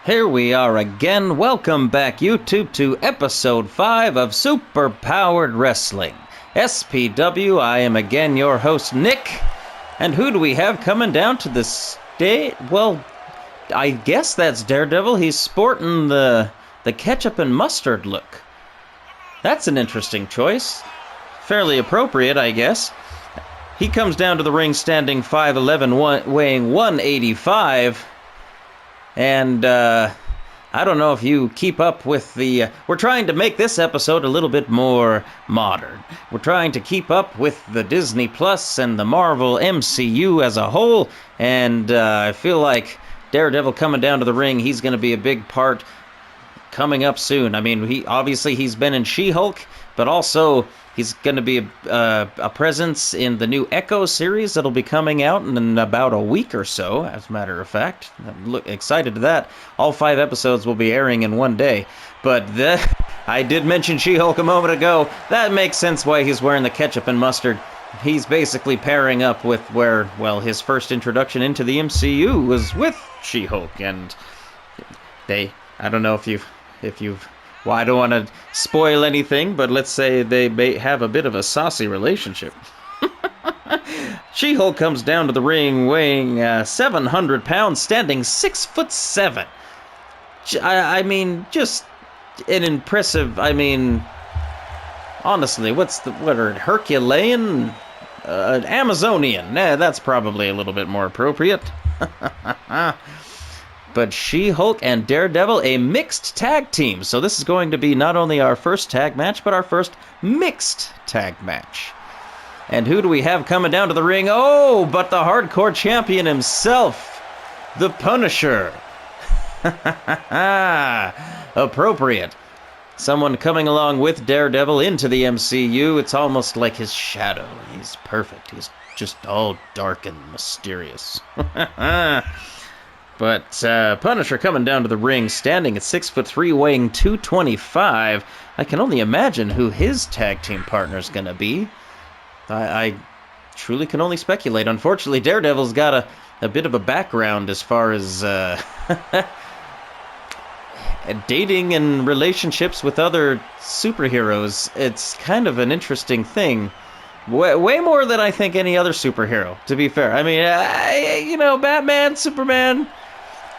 Here we are again. Welcome back, YouTube, to episode 5 of Superpowered Wrestling. SPW, I am again your host, Nick. And who do we have coming down to the stage? Well, I guess that's Daredevil. He's sporting the ketchup and mustard look. That's an interesting choice. Fairly appropriate, I guess. He comes down to the ring standing 5'11", weighing 185. And, I don't know if you keep up with the... we're trying to make this episode a little bit more modern. We're trying to keep up with the Disney Plus and the Marvel MCU as a whole. And I feel like Daredevil coming down to the ring, he's going to be a big part coming up soon. I mean, he's been in She-Hulk, but also he's going to be a presence in the new Echo series that'll be coming out in about a week or so, as a matter of fact. I'm excited to that. All 5 episodes will be airing in one day. But I did mention She-Hulk a moment ago. That makes sense why he's wearing the ketchup and mustard. He's basically pairing up with where, well, his first introduction into the MCU was with She-Hulk. And I don't know if you've well, I don't want to spoil anything, but let's say they may have a bit of a saucy relationship. She-Hulk comes down to the ring weighing 700 pounds, standing 6'7". I mean, just an impressive, honestly, what are Herculean? Amazonian. That's probably a little bit more appropriate. But She-Hulk and Daredevil, a mixed tag team. So this is going to be not only our first tag match, but our first mixed tag match. And who do we have coming down to the ring? Oh, but the hardcore champion himself, the Punisher. Appropriate. Someone coming along with Daredevil into the MCU. It's almost like his shadow. He's perfect. He's just all dark and mysterious. But Punisher coming down to the ring, standing at 6'3", weighing 225. I can only imagine who his tag team partner is going to be. I truly can only speculate. Unfortunately, Daredevil's got a bit of a background as far as dating and relationships with other superheroes. It's kind of an interesting thing. Way more than I think any other superhero, to be fair. I mean, Batman, Superman...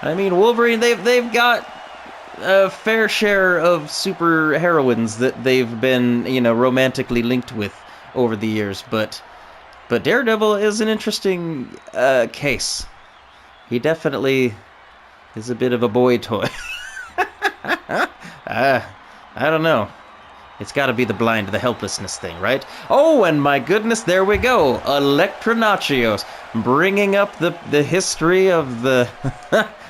Wolverine, they've got a fair share of super heroines that they've been, romantically linked with over the years. But Daredevil is an interesting case. He definitely is a bit of a boy toy. I don't know. It's got to be the helplessness thing, right? Oh, and my goodness, there we go. Elektra Nachios, bringing up the history of the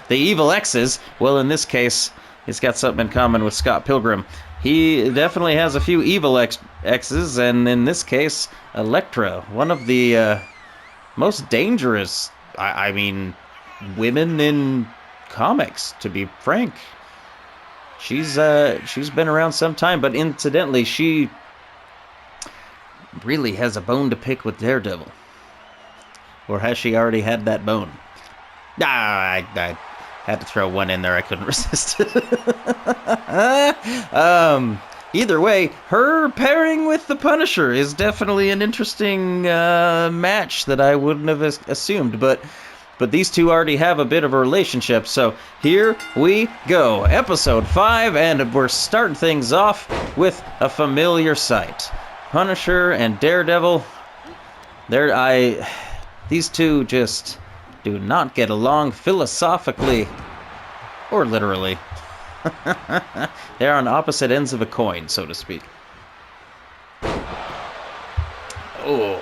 the evil X's. Well, in this case, it's got something in common with Scott Pilgrim. He definitely has a few evil X's, and in this case, Elektra, one of the most dangerous, women in comics, to be frank. She's been around some time, but incidentally, she really has a bone to pick with Daredevil. Or has she already had that bone? I had to throw one in there. I couldn't resist. Either way, her pairing with the Punisher is definitely an interesting match that I wouldn't have assumed, but these two already have a bit of a relationship, so here we go. Episode 5, and we're starting things off with a familiar sight. Punisher and Daredevil. These two just do not get along philosophically or literally. They're on opposite ends of a coin, so to speak. Oh.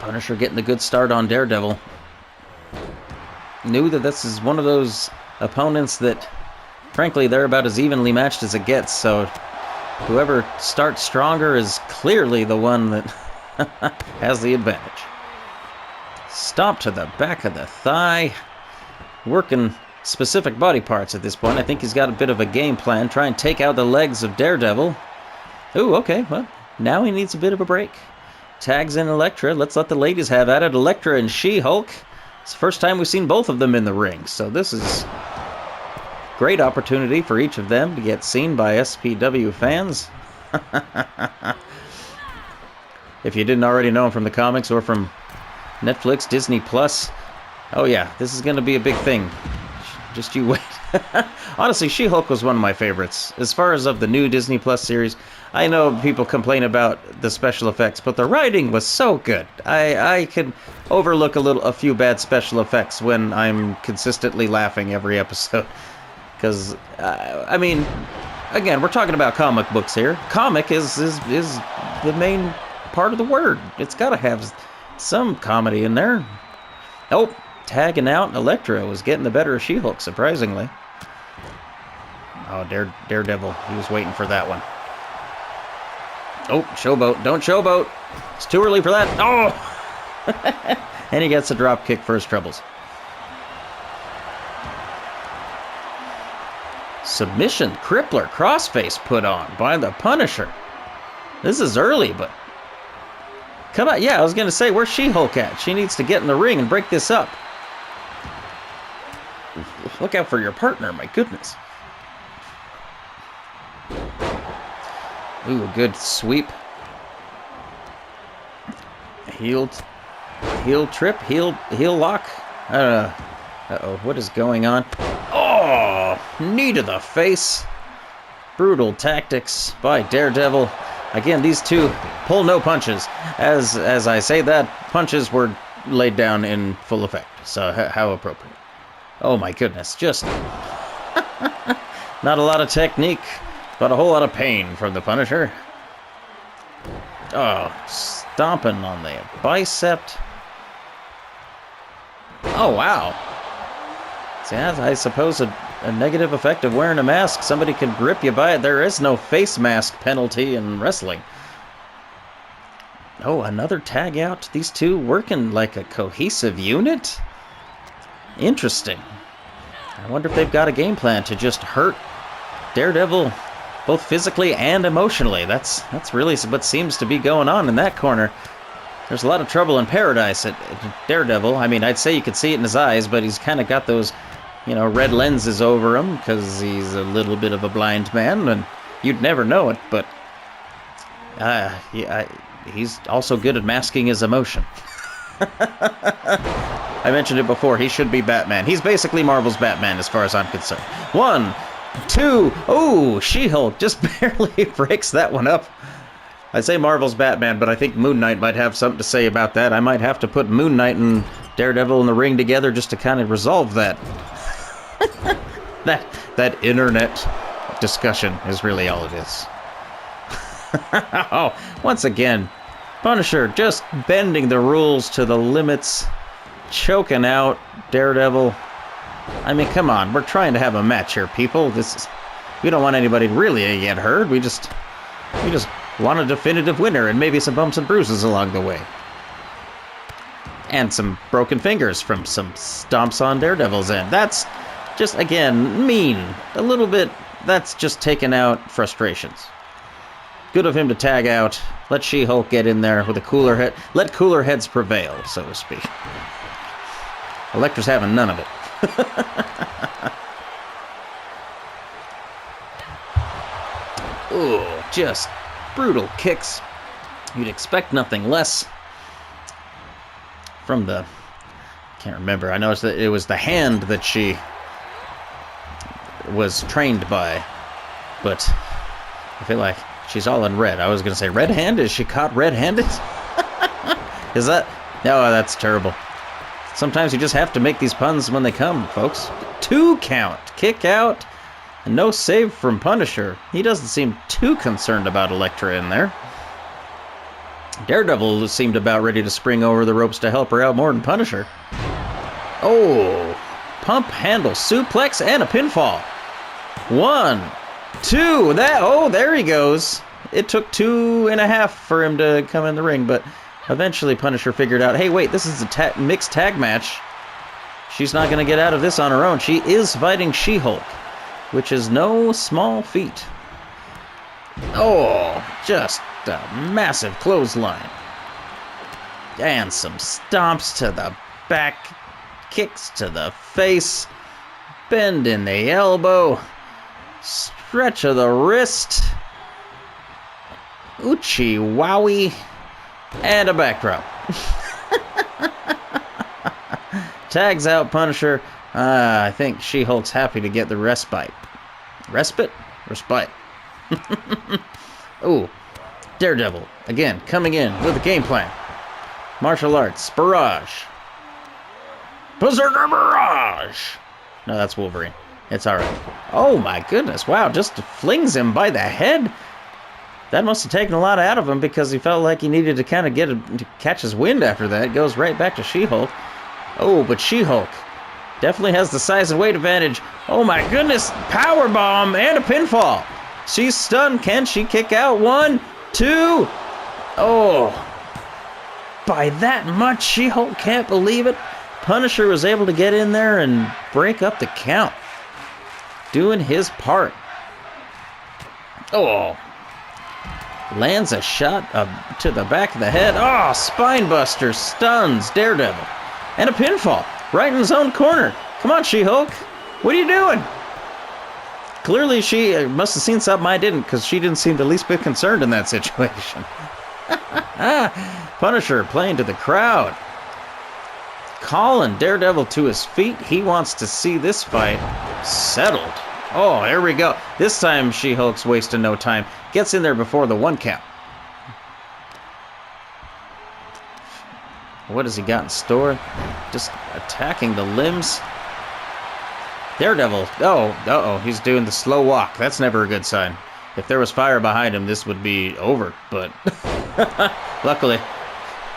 Punisher getting a good start on Daredevil. Knew that this is one of those opponents that, frankly, they're about as evenly matched as it gets, so whoever starts stronger is clearly the one that has the advantage. Stop to the back of the thigh. Working specific body parts at this point. I think he's got a bit of a game plan. Try and take out the legs of Daredevil. Ooh, okay, well, now he needs a bit of a break. Tags in Elektra. Let's let the ladies have at it. Elektra and She-Hulk. It's the first time we've seen both of them in the ring, so this is great opportunity for each of them to get seen by SPW fans. If you didn't already know them from the comics or from Netflix, Disney Plus, oh yeah, this is going to be a big thing. Just you wait. Honestly, She-Hulk was one of my favorites. As far as of the new Disney Plus series, I know people complain about the special effects, but the writing was so good. I could overlook a few bad special effects when I'm consistently laughing every episode. Because, I mean, again, we're talking about comic books here. Comic is the main part of the word. It's got to have some comedy in there. Oh, tagging out, Elektra was getting the better of She-Hulk, surprisingly. Oh, Daredevil. He was waiting for that one. Oh, showboat. Don't showboat. It's too early for that. Oh! And he gets a drop kick for his troubles. Submission crippler crossface put on by the Punisher. This is early, but... Come on. Yeah, I was going to say, where's She-Hulk at? She needs to get in the ring and break this up. Look out for your partner, my goodness. Ooh, a good sweep. Heel trip, heel lock. Uh-oh, what is going on? Oh, knee to the face. Brutal tactics by Daredevil. Again, these two pull no punches. As I say that, punches were laid down in full effect. So how appropriate. Oh my goodness, just not a lot of technique, but a whole lot of pain from the Punisher. Oh, stomping on the bicep. Oh, wow. See, I suppose a negative effect of wearing a mask. Somebody could grip you by it. There is no face mask penalty in wrestling. Oh, another tag out. These two working like a cohesive unit? Interesting. I wonder if they've got a game plan to just hurt Daredevil both physically and emotionally. That's really what seems to be going on in that corner. There's a lot of trouble in paradise at Daredevil. I mean, I'd say you could see it in his eyes, but he's kind of got those, red lenses over him because he's a little bit of a blind man, and you'd never know it, but he's also good at masking his emotion. I mentioned it before, he should be Batman. He's basically Marvel's Batman as far as I'm concerned. 1, 2, oh, She-Hulk just barely breaks that one up. I say Marvel's Batman, but I think Moon Knight might have something to say about that. I might have to put Moon Knight and Daredevil in the ring together just to kind of resolve that. that internet discussion is really all it is. Oh, once again, Punisher just bending the rules to the limits, choking out Daredevil. I mean, come on, we're trying to have a match here, people. We don't want anybody really to get hurt. We just want a definitive winner and maybe some bumps and bruises along the way. And some broken fingers from some stomps on Daredevil's end. That's just, again, mean. A little bit, that's just taking out frustrations. Good of him to tag out. Let She-Hulk get in there with a cooler head. Let cooler heads prevail, so to speak. Elektra's having none of it. Ooh, just brutal kicks. You'd expect nothing less from the... can't remember. I noticed that it was the hand that she was trained by. But I feel like she's all in red. I was going to say red-handed. Is she caught red-handed? Is that... no, that's terrible. Sometimes you just have to make these puns when they come, folks. 2 count. Kick out. And no save from Punisher. He doesn't seem too concerned about Elektra in there. Daredevil seemed about ready to spring over the ropes to help her out more than Punisher. Oh, pump handle suplex and a pinfall. 1, 2, there he goes. It took 2.5 for him to come in the ring, but eventually Punisher figured out, hey, wait, this is a mixed tag match. She's not going to get out of this on her own. She is fighting She-Hulk, which is no small feat. Oh, just a massive clothesline. And some stomps to the back, kicks to the face. bend in the elbow, stretch of the wrist, Uchi wowie, and a back drop. Tags out Punisher. I think She-Hulk's happy to get the respite. Respite? Respite. Ooh. Daredevil, again, coming in with a game plan. Martial arts, barrage. Berserker barrage! No, that's Wolverine. It's alright. Oh my goodness, wow, just flings him by the head. That must have taken a lot out of him because he felt like he needed to kind of to catch his wind after that. Goes right back to She-Hulk. Oh, but She-Hulk definitely has the size and weight advantage. Oh my goodness, power bomb and a pinfall. She's stunned. Can she kick out? 1, 2. Oh, by that much, She-Hulk can't believe it. Punisher was able to get in there and break up the count. Doing his part. Oh. Lands a shot to the back of the head. Oh, spinebuster stuns Daredevil. And a pinfall right in his own corner. Come on, She-Hulk. What are you doing? Clearly, she must have seen something I didn't, because she didn't seem the least bit concerned in that situation. Punisher playing to the crowd. Calling Daredevil to his feet. He wants to see this fight settled. Oh, here we go. This time, She-Hulk's wasting no time. Gets in there before the 1 count. What has he got in store? Just attacking the limbs. Daredevil. Oh, uh-oh. He's doing the slow walk. That's never a good sign. If there was fire behind him, this would be over. But luckily,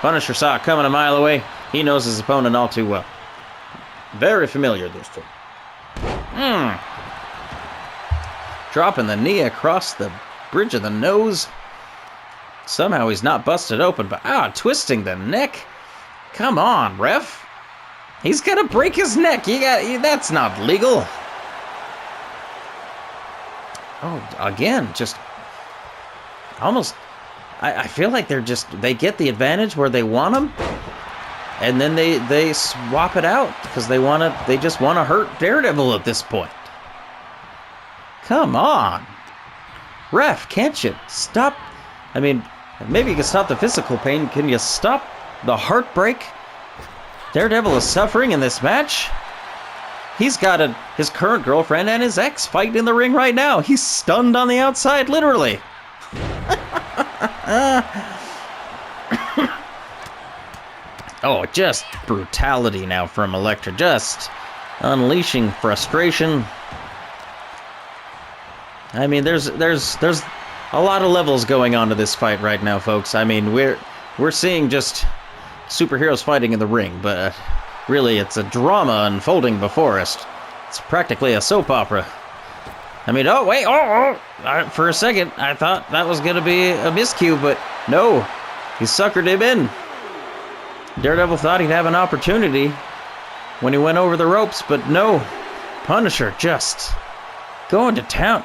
Punisher saw it coming a mile away. He knows his opponent all too well. Very familiar, those two. Dropping the knee across the bridge of the nose. Somehow he's not busted open, but twisting the neck. Come on, ref. He's gonna break his neck. That's not legal. Oh, again, just almost. I feel like they get the advantage where they want them, and then they swap it out because they just want to hurt Daredevil at this point. Come on, ref, can't you stop? I mean, maybe you can stop the physical pain. Can you stop the heartbreak Daredevil is suffering in this match? He's got his current girlfriend and his ex fight in the ring right now. He's stunned on the outside, literally. Oh, just brutality now from Elektra. Just unleashing frustration. I mean, there's a lot of levels going on to this fight right now, folks. I mean, we're seeing just superheroes fighting in the ring, but really it's a drama unfolding before us. It's practically a soap opera. I mean, oh, wait, for a second, I thought that was going to be a miscue, but no, he suckered him in. Daredevil thought he'd have an opportunity when he went over the ropes, but no. Punisher just going to town.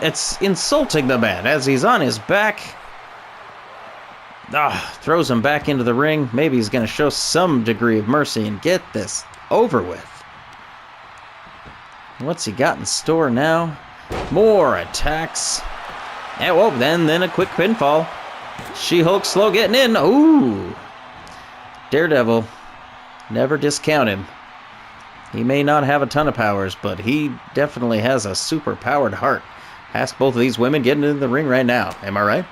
It's insulting the man as he's on his back. Throws him back into the ring. Maybe he's going to show some degree of mercy and get this over with. What's he got in store now? More attacks. And whoa, then a quick pinfall. She-Hulk slow getting in. Ooh. Daredevil, never discount him. He may not have a ton of powers, but he definitely has a super powered heart. Ask both of these women getting into the ring right now. Am I right?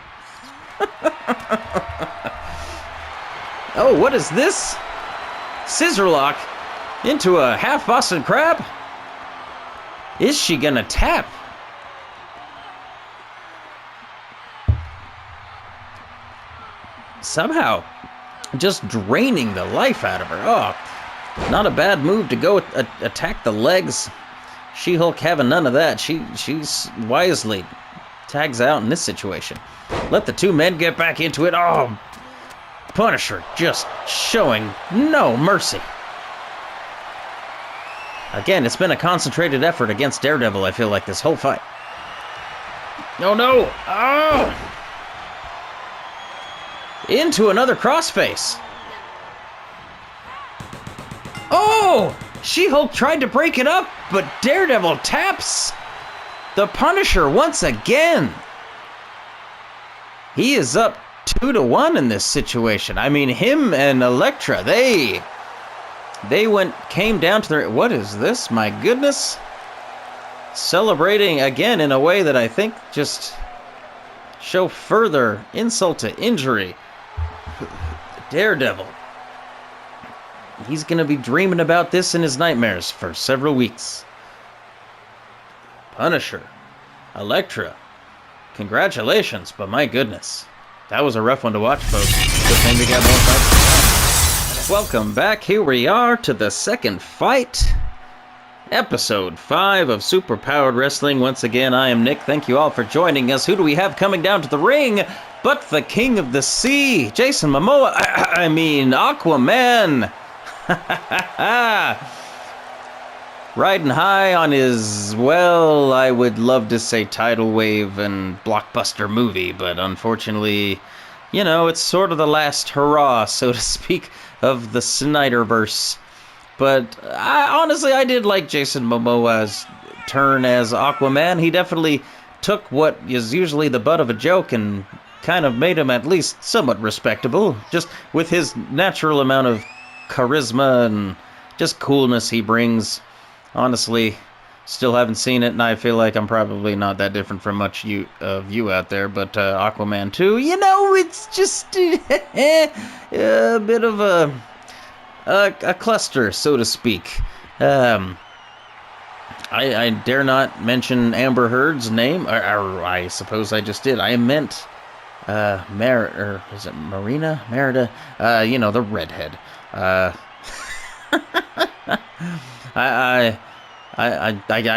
Oh, what is this? Scissor lock into a half Boston Crab? Is she gonna tap? Somehow, just draining the life out of her. Oh, not a bad move to go attack the legs. She-Hulk having none of that. She's wisely tags out in this situation. Let the two men get back into it. Oh, Punisher just showing no mercy. Again, it's been a concentrated effort against Daredevil, I feel like, this whole fight. No. Oh! Into another crossface. Oh! She-Hulk tried to break it up, but Daredevil taps the Punisher once again. He is up 2-1 in this situation. I mean, him and Elektra, they came down to their... What is this? My goodness. Celebrating again in a way that I think just show further insult to injury. Daredevil. He's going to be dreaming about this in his nightmares for several weeks. Punisher. Elektra. Congratulations, but my goodness. That was a rough one to watch, folks. Good thing we got more fights. Welcome back. Here we are to the second fight. Episode 5 of Superpowered Wrestling. Once again, I am Nick. Thank you all for joining us. Who do we have coming down to the ring but the King of the Sea, Jason Momoa? I mean, Aquaman. Riding high on his, well, I would love to say tidal wave and blockbuster movie, but unfortunately, you know, it's sort of the last hurrah, so to speak, of the Snyderverse. But honestly, I did like Jason Momoa's turn as Aquaman. He definitely took what is usually the butt of a joke and kind of made him at least somewhat respectable, just with his natural amount of charisma and just coolness he brings. Honestly, still haven't seen it, and I feel like I'm probably not that different from much of you out there, but Aquaman 2, you know, it's just a bit of a cluster, so to speak. I dare not mention Amber Heard's name, or I suppose I just did. I meant is it Marina? Merida? You know, the redhead. I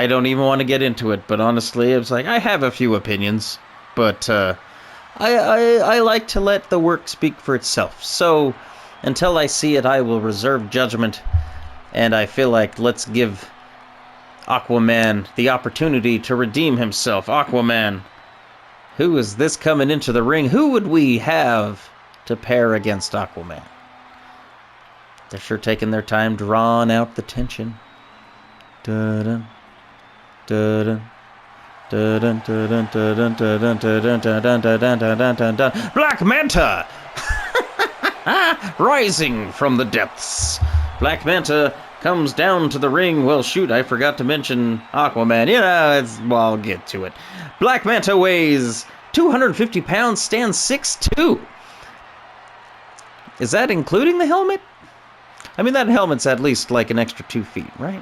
don't even want to get into it, but honestly, it's like I have a few opinions, but I like to let the work speak for itself. So until I see it, I will reserve judgment, and I feel like let's give Aquaman the opportunity to redeem himself. Aquaman, who is this coming into the ring? Who would we have to pair against Aquaman? They're sure taking their time, drawing out the tension. Dun dun dun dun dun dun dun dun dun dun dun dun dun. Black Manta, rising from the depths. Black Manta comes down to the ring. Well, shoot, I forgot to mention Aquaman. You know, I'll get to it. Black Manta weighs 250 pounds, stands 6'2". Is that including the helmet? I mean, that helmet's at least like an extra 2 feet, right?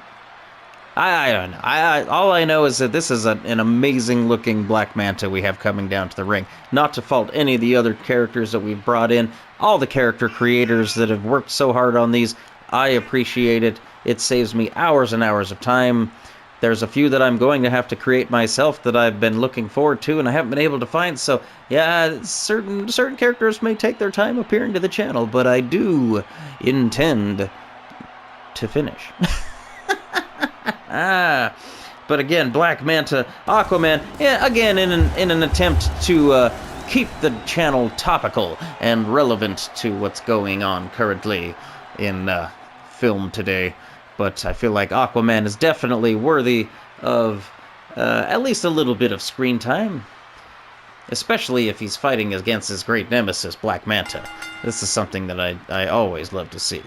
I don't know. All I know is that this is an amazing-looking Black Manta we have coming down to the ring. Not to fault any of the other characters that we've brought in. All the character creators that have worked so hard on these, I appreciate it. It saves me hours and hours of time. There's a few that I'm going to have to create myself that I've been looking forward to and I haven't been able to find. So, yeah, certain characters may take their time appearing to the channel, but I do intend to finish. But again, Black Manta, Aquaman, yeah, again, in an attempt to keep the channel topical and relevant to what's going on currently in film today. But I feel like Aquaman is definitely worthy of at least a little bit of screen time, especially if he's fighting against his great nemesis, Black Manta. This is something that I always love to see.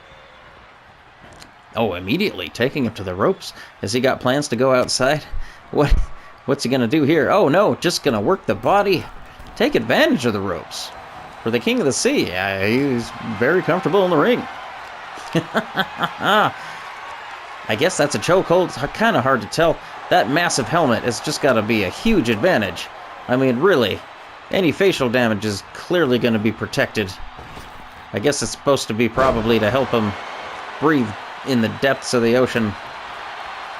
Oh, immediately taking him to the ropes. Has he got plans to go outside? What's he going to do here? Oh, no, just going to work the body. Take advantage of the ropes. For the King of the Sea, he's very comfortable in the ring. I guess that's a chokehold. It's kind of hard to tell. That massive helmet has just got to be a huge advantage. I mean, really, any facial damage is clearly going to be protected. I guess it's supposed to be probably to help him breathe in the depths of the ocean.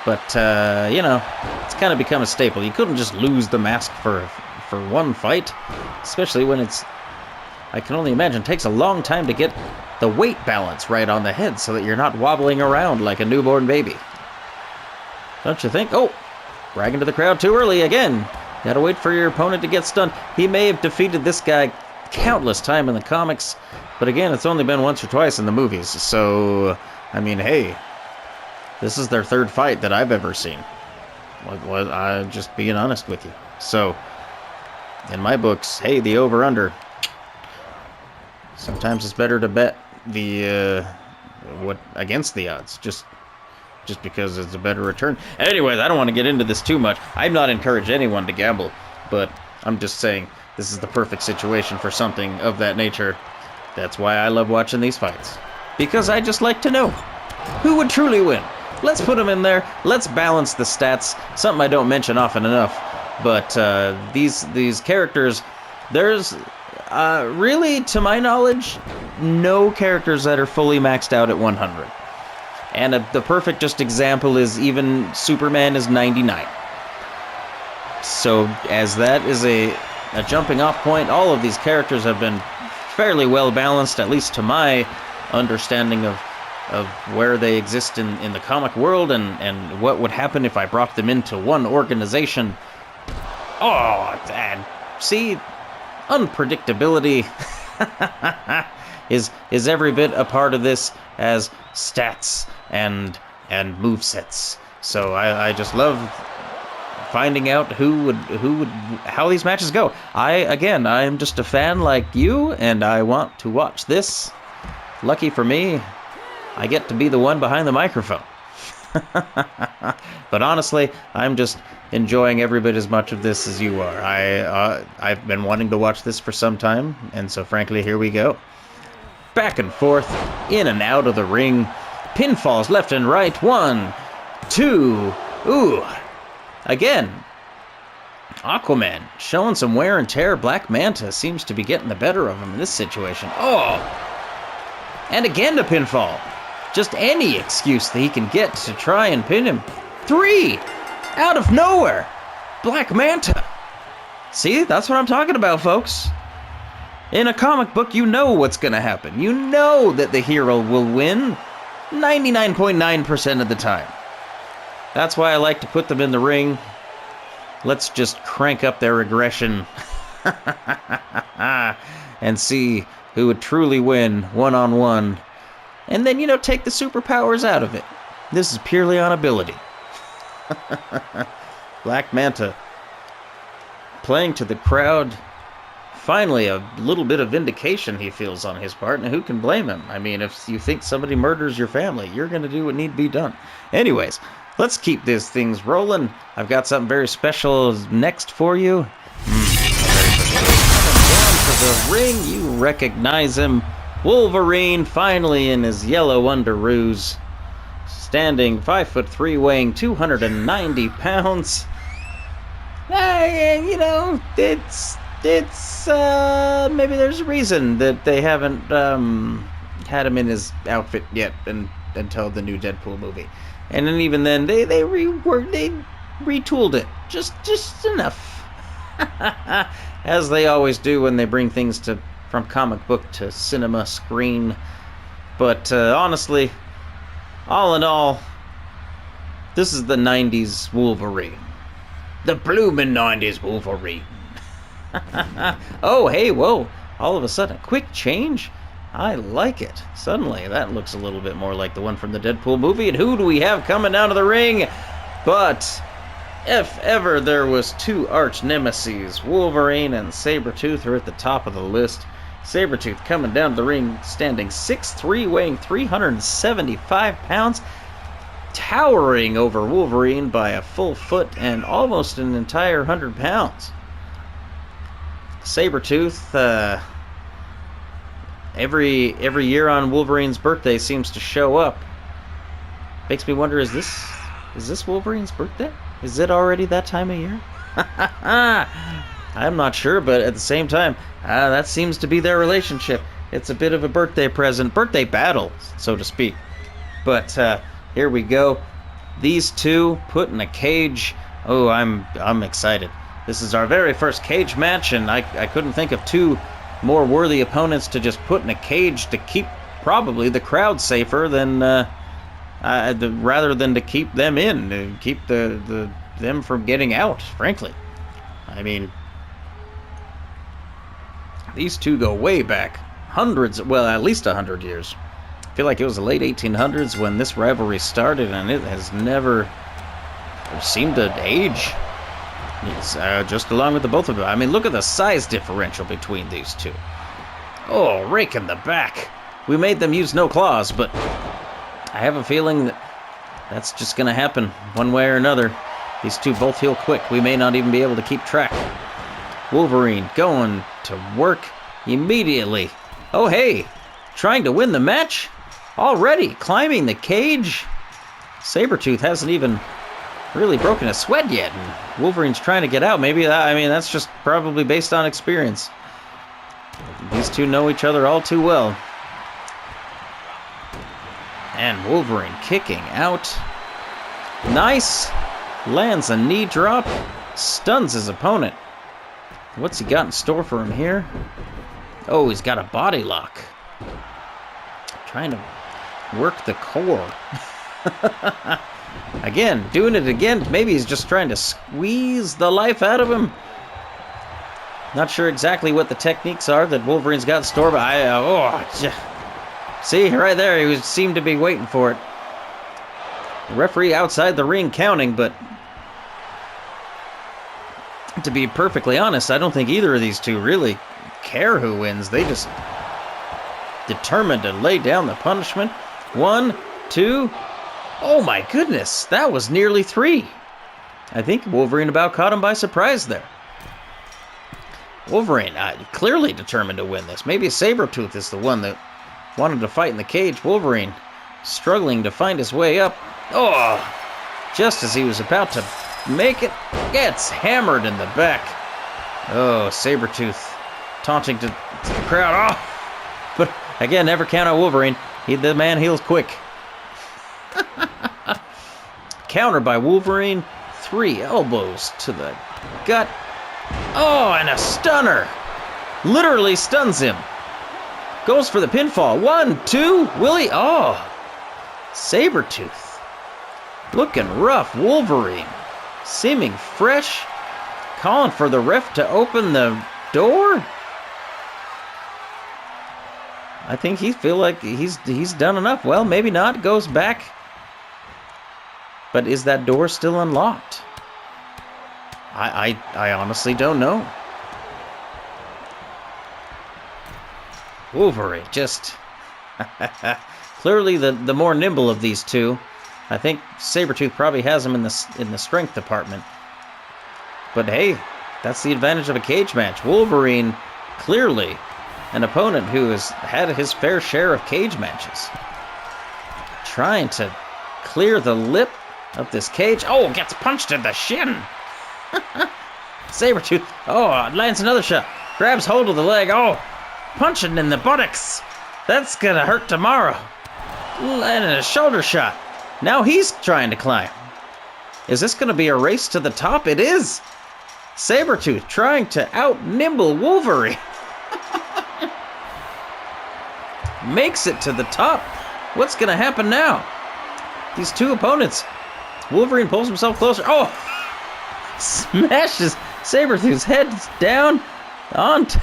But, you know, it's kind of become a staple. You couldn't just lose the mask for one fight, especially when it's, I can only imagine, takes a long time to get the weight balance right on the head so that you're not wobbling around like a newborn baby. Don't you think? Oh, bragging to the crowd too early again. Gotta wait for your opponent to get stunned. He may have defeated this guy countless time in the comics, but again, it's only been once or twice in the movies. So, I mean, hey, This is their third fight that I've ever seen. I'm just being honest with you. So, in my books, hey, the over-under. Sometimes it's better to bet the against the odds, just because it's a better return. Anyways, I don't want to get into this too much. I'm not encouraging anyone to gamble, but I'm just saying this is the perfect situation for something of that nature. That's why I love watching these fights, because I just like to know who would truly win. Let's put them in there. Let's balance the stats. Something I don't mention often enough. But these characters, there's really, to my knowledge, no characters that are fully maxed out at 100. And the perfect just example is even Superman is 99. So as that is a jumping off point, all of these characters have been fairly well balanced, at least to my understanding of where they exist in the comic world and what would happen if I brought them into one organization. Oh, and see, unpredictability is every bit a part of this as stats and movesets. So I just love finding out how these matches go. I'm just a fan like you, and I want to watch this. Lucky for me, I get to be the one behind the microphone. But honestly, I'm just enjoying every bit as much of this as you are. I've been wanting to watch this for some time, and so frankly, here we go. Back and forth, in and out of the ring, pinfalls left and right. 1, 2, ooh. Again, Aquaman showing some wear and tear. Black Manta seems to be getting the better of him in this situation. Oh! And again the pinfall. Just any excuse that he can get to try and pin him. 3! Out of nowhere! Black Manta! See, that's what I'm talking about, folks. In a comic book, you know what's going to happen. You know that the hero will win 99.9% of the time. That's why I like to put them in the ring. Let's just crank up their aggression and see who would truly win one-on-one. And then, take the superpowers out of it. This is purely on ability. Black Manta playing to the crowd. Finally, a little bit of vindication he feels on his part, and who can blame him? I mean, if you think somebody murders your family, you're going to do what need to be done. Anyways, let's keep these things rolling. I've got something very special next for you. Down to the ring, you recognize him. Wolverine, finally in his yellow underoos. Standing 5'3", weighing 290 pounds. It's maybe there's a reason that they haven't had him in his outfit yet until the new Deadpool movie. And then even then, they retooled it just enough, as they always do when they bring things from comic book to cinema screen. But honestly, all in all, this is the 90s Wolverine. The bloomin' 90s Wolverine. Oh, hey, whoa. All of a sudden, quick change? I like it. Suddenly, that looks a little bit more like the one from the Deadpool movie. And who do we have coming down to the ring? But if ever there was two arch nemesis, Wolverine and Sabertooth are at the top of the list. Sabertooth coming down to the ring, standing 6'3", weighing 375 pounds, towering over Wolverine by a full foot and almost an entire 100 pounds. Sabertooth, every year on Wolverine's birthday seems to show up. Makes me wonder, is this Wolverine's birthday? Is it already that time of year? I'm not sure, but at the same time, that seems to be their relationship. It's a bit of a birthday present, birthday battle, so to speak. But here we go. These two put in a cage. Oh, I'm excited. This is our very first cage match, and I couldn't think of two more worthy opponents to just put in a cage to keep probably the crowd safer than rather than to keep them in, to keep them from getting out. Frankly, I mean, these two go way back, at least 100 years. I feel like it was the late 1800s when this rivalry started, and it has never seemed to age. It's just along with the both of them. I mean, look at the size differential between these two. Oh, rake in the back. We made them use no claws, but I have a feeling that that's just going to happen one way or another. These two both heal quick. We may not even be able to keep track. Wolverine going to work immediately. Oh, hey, trying to win the match? Already climbing the cage? Sabertooth hasn't even really broken a sweat yet, and Wolverine's trying to get out. Maybe that's just probably based on experience. These two know each other all too well. And Wolverine kicking out. Nice. Lands a knee drop. Stuns his opponent. What's he got in store for him here? Oh, he's got a body lock. Trying to work the core. Again, doing it again. Maybe he's just trying to squeeze the life out of him. Not sure exactly what the techniques are that Wolverine's got in store, but see, right there, he seemed to be waiting for it. The referee outside the ring counting, but to be perfectly honest, I don't think either of these two really care who wins. They just determined to lay down the punishment. 1, 2. Oh my goodness, that was nearly 3. I think Wolverine about caught him by surprise there. Wolverine clearly determined to win this. Maybe Sabertooth is the one that wanted to fight in the cage. Wolverine struggling to find his way up. Oh, just as he was about to make it, gets hammered in the back. Oh, Sabertooth taunting to the crowd. Oh, but again, never count out Wolverine. The man heals quick. Counter by Wolverine. 3 elbows to the gut. Oh, and a stunner. Literally stuns him. Goes for the pinfall. 1, 2. Will he? Oh. Sabertooth. Looking rough. Wolverine. Seeming fresh. Calling for the ref to open the door. I think he feel like he's done enough. Well, maybe not. Goes back. But is that door still unlocked? I honestly don't know. Wolverine just clearly the more nimble of these two. I think Sabertooth probably has him in the strength department. But hey, that's the advantage of a cage match. Wolverine clearly an opponent who has had his fair share of cage matches. Trying to clear the lip of this cage. Oh, gets punched in the shin. Sabertooth. Oh, lands another shot. Grabs hold of the leg. Oh, punching in the buttocks. That's gonna hurt tomorrow. Landing a shoulder shot. Now he's trying to climb. Is this gonna be a race to the top? It is. Sabertooth trying to out-nimble Wolverine. Makes it to the top. What's gonna happen now? These two opponents. Wolverine pulls himself closer. Oh! Smashes Sabertooth's head down onto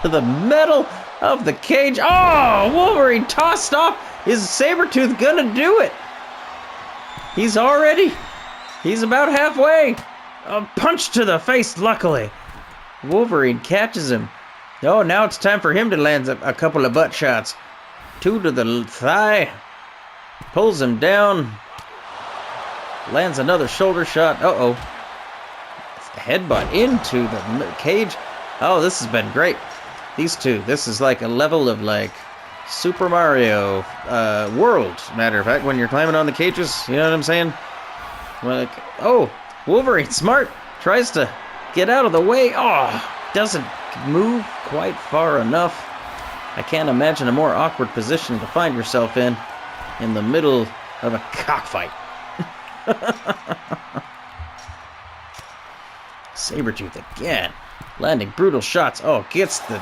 the metal of the cage. Oh! Wolverine tossed off. Is Sabertooth gonna do it? He's about halfway. A punch to the face, luckily. Wolverine catches him. Oh, now it's time for him to land a couple of butt shots. 2 to the thigh. Pulls him down. Lands another shoulder shot. Uh-oh. Headbutt into the cage. Oh, this has been great. These two. This is like a level of like Super Mario World. Matter of fact, when you're climbing on the cages, you know what I'm saying? Like, oh, Wolverine, smart. Tries to get out of the way. Oh, doesn't move quite far enough. I can't imagine a more awkward position to find yourself in the middle of a cockfight. Sabertooth again, landing brutal shots. Oh, gets the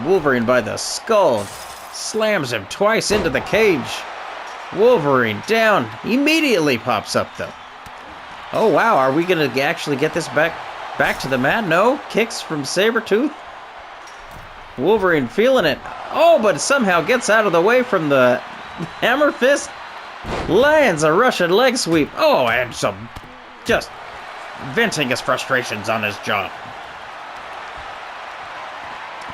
Wolverine by the skull, slams him twice into the cage. Wolverine down, immediately pops up though. Oh wow, are we gonna actually get this back to the mat? No, kicks from Sabertooth. Wolverine feeling it. Oh, but somehow gets out of the way from the hammer fist. Lands a Russian leg sweep. Oh, and some just venting his frustrations on his jaw.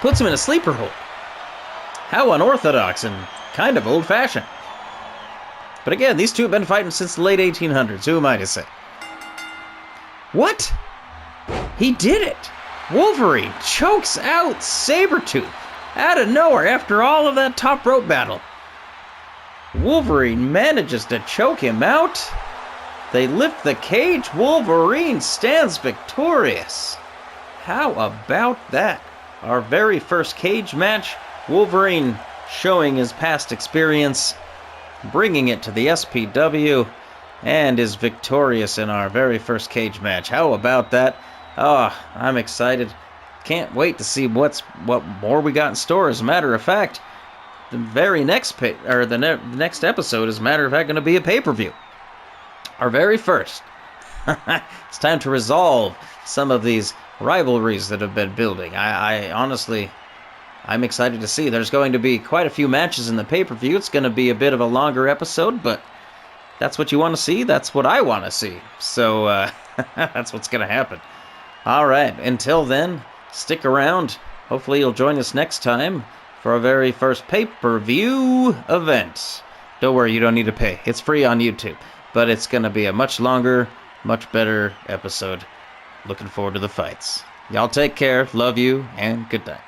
Puts him in a sleeper hold. How unorthodox and kind of old-fashioned. But again, these two have been fighting since the late 1800s. Who am I to say? What? He did it! Wolverine chokes out Sabertooth out of nowhere after all of that top rope battle. Wolverine manages to choke him out. They lift the cage. Wolverine stands victorious. How about that? Our very first cage match. Wolverine showing his past experience, bringing it to the SPW, and is victorious in our very first cage match. How about that? Oh, I'm excited. Can't wait to see what more we got in store. As a matter of fact, the very next next episode, as a matter of fact, going to be a pay-per-view. Our very first. It's time to resolve some of these rivalries that have been building. I honestly, I'm excited to see. There's going to be quite a few matches in the pay-per-view. It's going to be a bit of a longer episode, but that's what you want to see. That's what I want to see. So that's what's going to happen. All right. Until then, stick around. Hopefully you'll join us next time for our very first pay-per-view event. Don't worry, you don't need to pay. It's free on YouTube. But it's going to be a much longer, much better episode. Looking forward to the fights. Y'all take care, love you, and good night.